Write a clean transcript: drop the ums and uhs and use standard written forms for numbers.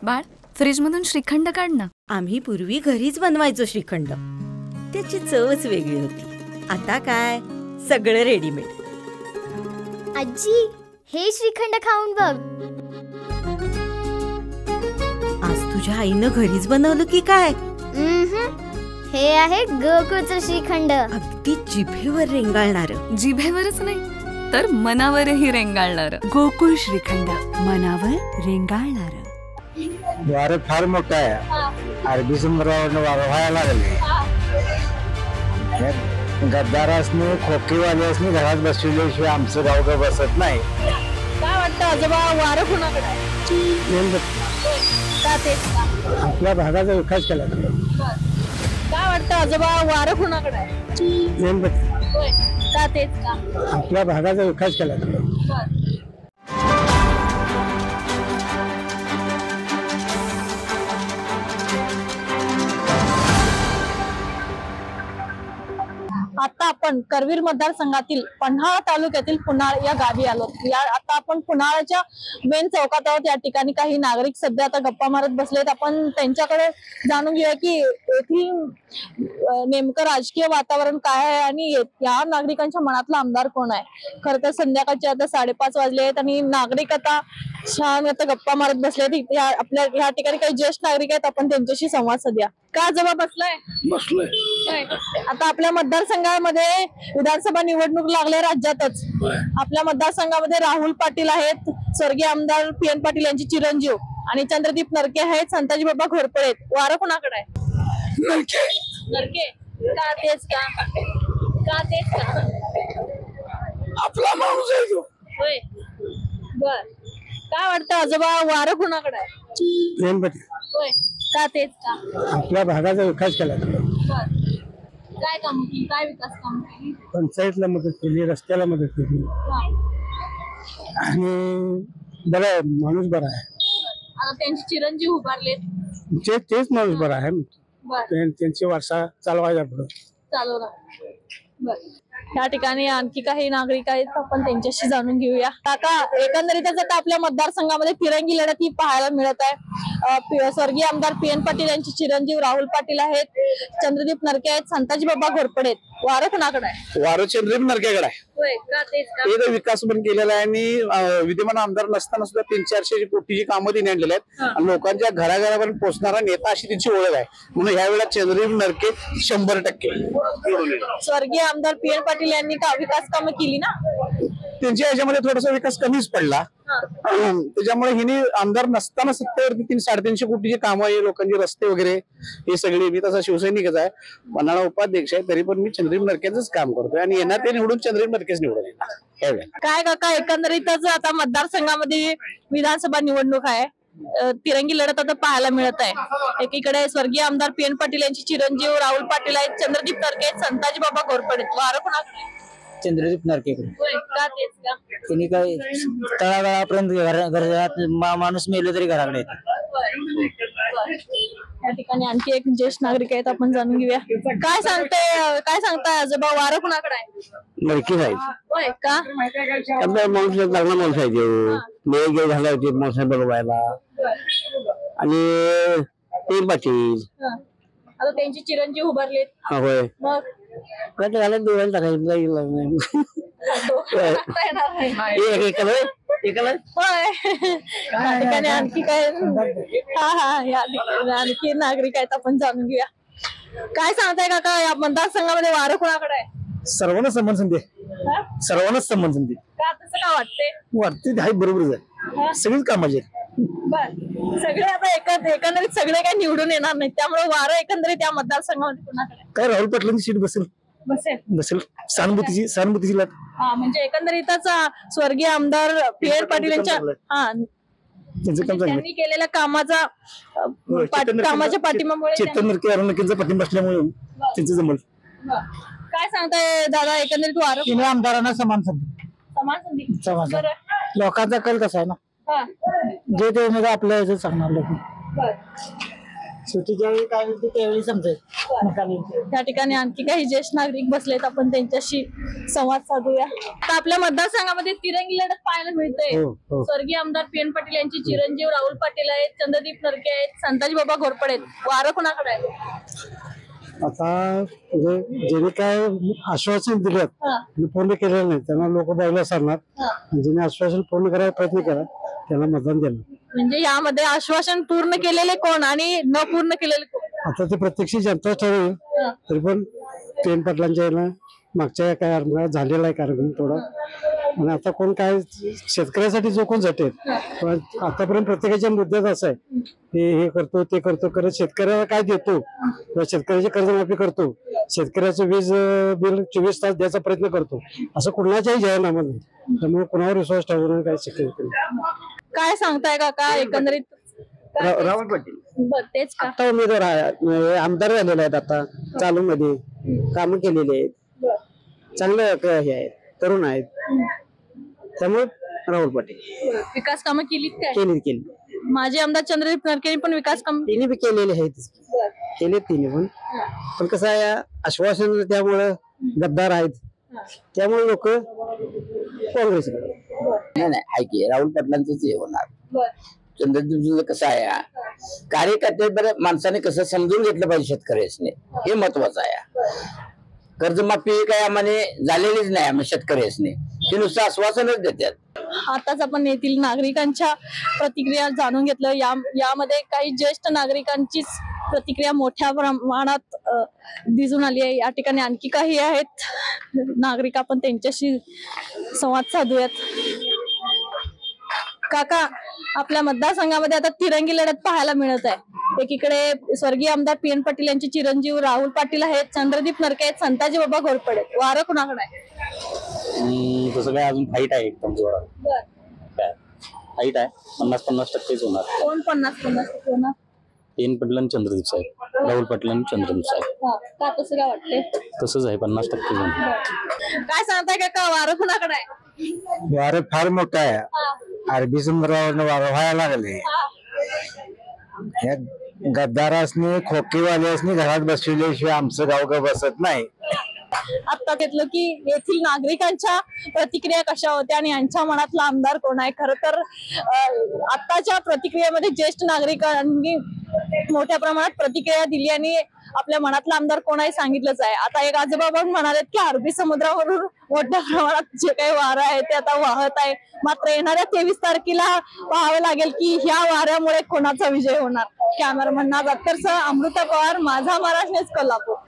बाळ, fridge मधून श्रीखंड काढ ना. आम्ही पूर्वी घरीच बनवायचो श्रीखंड. त्याची चवच वेगळी होती. आता काय सगळं रेडीमेड. आजी, हे श्रीखंड खाऊन बघ. आज तुझ्या आईनं घरीच बनवलं की काय? हे आहे गोकुळचं श्रीखंड. अगदी जिभेवर रेंगाळणार. जिभेवरच नाही तर मनावरही रेंगाळणार. गोकुळ श्रीखंड, मनावर रेंगाळणार. वारं फार मोठं आहे. अरबी समुद्रावरनं वारं व्हायला लागले. गद्दार असणे, खोकेवाले असणे घरात बसविल्याशिवाय आमचं गाव ग बसत नाही. काय वाटतं आजोबा, वारं कुणाकडे आहे? आपल्या भागाचा विकास केला. काय वाटतं आजोबा, वारं कुणाकडे आहे? का तेच का? आपल्या भागाचा विकास केला. आता आपण करवीर मतदारसंघातील पन्हाळा तालुक्यातील पुनाळ या गावी आलो. आता आपण पुनाळ्याच्या मेन चौकात आहोत. या ठिकाणी काही नागरिक सध्या आता गप्पा मारत बसलेत. आपण त्यांच्याकडे जाणून घेऊया की येथील नेमकं राजकीय वातावरण काय आहे आणि या नागरिकांच्या मनातला आमदार कोण आहे. खरं तर संध्याकाळचे आता 5:30 वाजले आहेत आणि नागरिक आता छान आता गप्पा मारत बसलेत. आपल्या ह्या ठिकाणी काही ज्येष्ठ नागरिक आहेत, आपण त्यांच्याशी संवाद साधूया. का जवळ बसलोय? आता आपल्या मतदारसंघामध्ये विधानसभा निवडणूक लागले राज्यातच. आपल्या मतदारसंघामध्ये राहुल पाटील आहेत, स्वर्गीय आमदार PN पाटील यांचे चिरंजीव, आणि चंद्रदीप नरके आहेत, संताजी बाबा घोरपडे आहेत. वारं कुणाकडे आहे? नरके. का तेच का? का तेच का? आपला माणूस आहे तो. होय, बर. काय वाटतं आजोबा, वारं कुणाकडे आहे? होय, का तेच का? आपल्या भागाचा विकास केला. काय काम केली? काय विकास काम केली? पंचायतला मदत केली, रस्त्याला मदत केली, आणि बरा माणूस बरा आहे. आता त्यांचे चिरंजीव उभारलेत. तेच माणूस बरा आहे. बर, त्यांची वारसा चालवायचा पुढे चालवणार. बर. या ठिकाणी आणखी काही नागरिक आहेत, आपण त्यांच्याशी जाणून घेऊया. काका, एकंदरीतच आता आपल्या मतदारसंघामध्ये तिरंगी लढत ही पाहायला मिळत आहे. स्वर्गीय आमदार PN पाटील यांचे चिरंजीव राहुल पाटील आहेत, चंद्रदीप नरके आहेत, संताजी बाबा घोरपडे आहेत. वारं कुणाकडे आहे? वारं चंद्रदीप नरकेकडे आहे. होय, का तेच का? ते विकास पण केलेला आहे आणि विद्यमान आमदार नसताना सुद्धा 300-400 कोटीची कामं त्यांनी आणलेली आहेत आणि लोकांच्या घराघरापर्यंत पोहोचणारा नेता अशी त्यांची ओळख आहे. म्हणून ह्या वेळेला चंद्रदीप नरके 100%. स्वर्गीय आमदार PN पाटील यांनी का विकास कामं केली ना? त्यांच्या ह्याच्यामध्ये थोडासा विकास कमीच पडला. त्याच्यामुळे हिने आमदार नसताना सत्तेवरती 300-350 कोटीची कामं आहे, लोकांचे रस्ते वगैरे हे सगळे. मी तसा शिवसैनिकच आहे, पन्हाळा उपाध्यक्ष आहे, तरी पण मी चंद्रदीप नरकेच काम करतोय आणि येणार ते निवडून चंद्रदीप नरकेच निवडून येणार. काय काका, एकंदरीतच आता मतदारसंघामध्ये विधानसभा निवडणूक आहे. तिरंगी लढत आता पाहायला मिळत आहे. एकीकडे स्वर्गीय आमदार PN पाटील यांचे चिरंजीव राहुल पाटील आहेत, चंद्रदीप नरके आहेत, संताजी बाबा घोरपडे आहेत. वारं कोणाकडे? चंद्रदीप नरकेकडे. का तेच का? त्यांनी काय तळागाळापर्यंत घरात माणूस मेलो तरी घराकडे येतात. या ठिकाणी आणखी एक ज्येष्ठ नागरिक आहेत, आपण जाणून घेऊया. काय सांगताय आजोबा, वारं कुणाकडे आहे? नरके साहेब. होय, का? माणूस चांगला माणूस आहे. मेळ झाला होते माणसाला बघायला. आणि PN पाटील आता त्यांचे चिरंजीव उभारलेत. होय, मग काय झालं दोघांना टाकायचं. ठिकाणी आणखी काय? आणखी नागरिक आहेत, आपण जाणून घेऊया. काय सांगताय काका, या मतदारसंघामध्ये वारं कुणाकडे आहे? सर्वांनाच सन्मान संधी. सर्वांनाच सन्मान संधी. का तसं का वाटतंय? वाटते हाय, बरोबरच आहे. सगळीच कामाची आहेत. सगळे आता एकंदरीत सगळे काही निवडून येणार नाही, त्यामुळे वारं एकंदरीत या मतदारसंघामध्ये कुणाकडे? काय राहुल पाटलांची सीट बसेल. सहानुभूतीची लाट. म्हणजे एकंदरीतच स्वर्गीय आमदार PN पाटील यांच्या त्यांनी केलेल्या कामाच्या पाठिंब्यामुळे, चेतन नरके पाठिंबा असल्यामुळे त्यांचं जमल. काय सांगताय दादा, एकंदरीत वारं? आमदारांना समान संधी. लोकांचा कल कसा आहे ना, जे ते आपल्या ह्याचं सांगणार लोक. सुट्टी ज्यावेळी काय होती त्यावेळी समजेल. त्या ठिकाणी आणखी काही ज्येष्ठ नागरिक बसलेत, आपण त्यांच्याशी संवाद साधूया. तर आपल्या मतदारसंघामध्ये तिरंगी लढत पाहायला मिळते. स्वर्गीय आमदार PN पाटील यांचे चिरंजीव राहुल पाटील आहेत, चंद्रदीप नरके आहेत, संताजी बाबा घोरपडे आहेत. वारं कोणाकडे आहे? आता म्हणजे ज्यांनी काय आश्वासन दिलं आणि पूर्ण केलेलं नाही त्यांना लोक बाजूला सरणार. ज्यांनी आश्वासन पूर्ण करायचा प्रयत्न केला त्याला मतदान देणार. म्हणजे यामध्ये आश्वासन पूर्ण केलेले कोण आणि न पूर्ण केलेले कोण? आता ते प्रत्यक्ष जनता ठरवेल. तरी पण PN पाटलांच्या याला मागच्या काय झालेला आहे कार्यक्रम थोडा. आणि आता कोण काय शेतकऱ्यासाठी जो कोण झटेल पण आतापर्यंत प्रत्येकाच्या मुद्द्यात असं आहे हे करतो ते करतो करत शेतकऱ्याला काय देतो किंवा शेतकऱ्याची कर्जमाफी करतो, शेतकऱ्याचं वीज बिल 24 तास द्यायचा प्रयत्न करतो, असं कुणाच्याही जाहीरनामा नाही. त्यामुळे कुणावर विश्वास ठेवणं काय शक्य नाही. काय सांगताय काका एकंदरीत? राहुल पाटील बरं, तेच का? आता उमेदवार आहे, आमदार झालेले आहेत, आता चालू मध्ये कामं केलेली आहेत, चांगलं हे आहेत, तरुण आहेत, त्यामुळे राहुल पाटील. विकास कामं केलीत काय? केली माजी आमदार चंद्रदीप नरके पण विकास काम तिने बी केलेले आहेत, केले तिने पण कसं आहे आश्वासन त्यामुळं गद्दार आहेत त्यामुळे लोक काँग्रेसकडे. नाही नाही ऐकी राहुल पाटलांचंच हे होणार. चंद्रदीप कसं आहे कार्यकर्ते बरं माणसाने कसं समजून घेतलं पाहिजे शेतकऱ्याने, हे महत्वाचं आहे. कर्जमाफी काय आम्हाला झालेलीच नाही आम्ही शेतकऱ्याने, ते नुसतं आश्वासनच देतात. आताच आपण येथील नागरिकांच्या प्रतिक्रिया जाणून घेतलं. यामध्ये काही ज्येष्ठ नागरिकांचीच प्रतिक्रिया मोठ्या प्रमाणात दिसून आली आहे. या ठिकाणी आणखी काही आहेत नागरिक, आपण त्यांच्याशी संवाद साधूयात. काका, आपल्या मतदारसंघामध्ये आता तिरंगी लढत पाहायला मिळत आहे. एकीकडे स्वर्गीय आमदार PN पाटील यांचे चिरंजीव राहुल पाटील आहेत, चंद्रदीप नरके आहेत, संताजी बाबा घोरपडे आहेत. वारं कुणाकडे आहे? तसं काय अजून फाईट आहे एकदम जोरात. फाईट आहे 50-50% होणार. कोण 50-50 होणार? PN पाटील आणि चंद्रदीप साहेब, राहुल पाटील आणि चंद्रदीप साहेब. का तसं काय वाटतंय? तसंच आहे 50% होणार. काय सांगताय काका, वारं कुणाकडे आहे? वारं फार मोठं आहे. अरबी समुद्रावरनं वारं व्हायला लागले. ह्या गद्दारासनी खोकेवाल्यासनी घरात बसविल्याशिवाय आमचं गाव ग बसत नाही. आता घेतलं की येथील नागरिकांच्या प्रतिक्रिया कशा होत्या आणि यांच्या मनातला आमदार कोण आहे. खरं तर आताच्या प्रतिक्रियेमध्ये ज्येष्ठ नागरिकांनी मोठ्या प्रमाणात प्रतिक्रिया दिली आणि आपल्या मनातला आमदार कोण आहे सांगितलंच आहे. आता एक आजोबा पण म्हणालेत की अरबी समुद्रावरून मोठ्या प्रमाणात जे काही वारं आहे ते आता वाहत आहे. मात्र येणाऱ्या 23 तारखेला पाहावं लागेल की ह्या वाऱ्यामुळे कोणाचा विजय होणार. कॅमेरामन नाज अख्तरसह अमृता पवार, माझा महाराष्ट्र न्यूज, कोल्हापूर.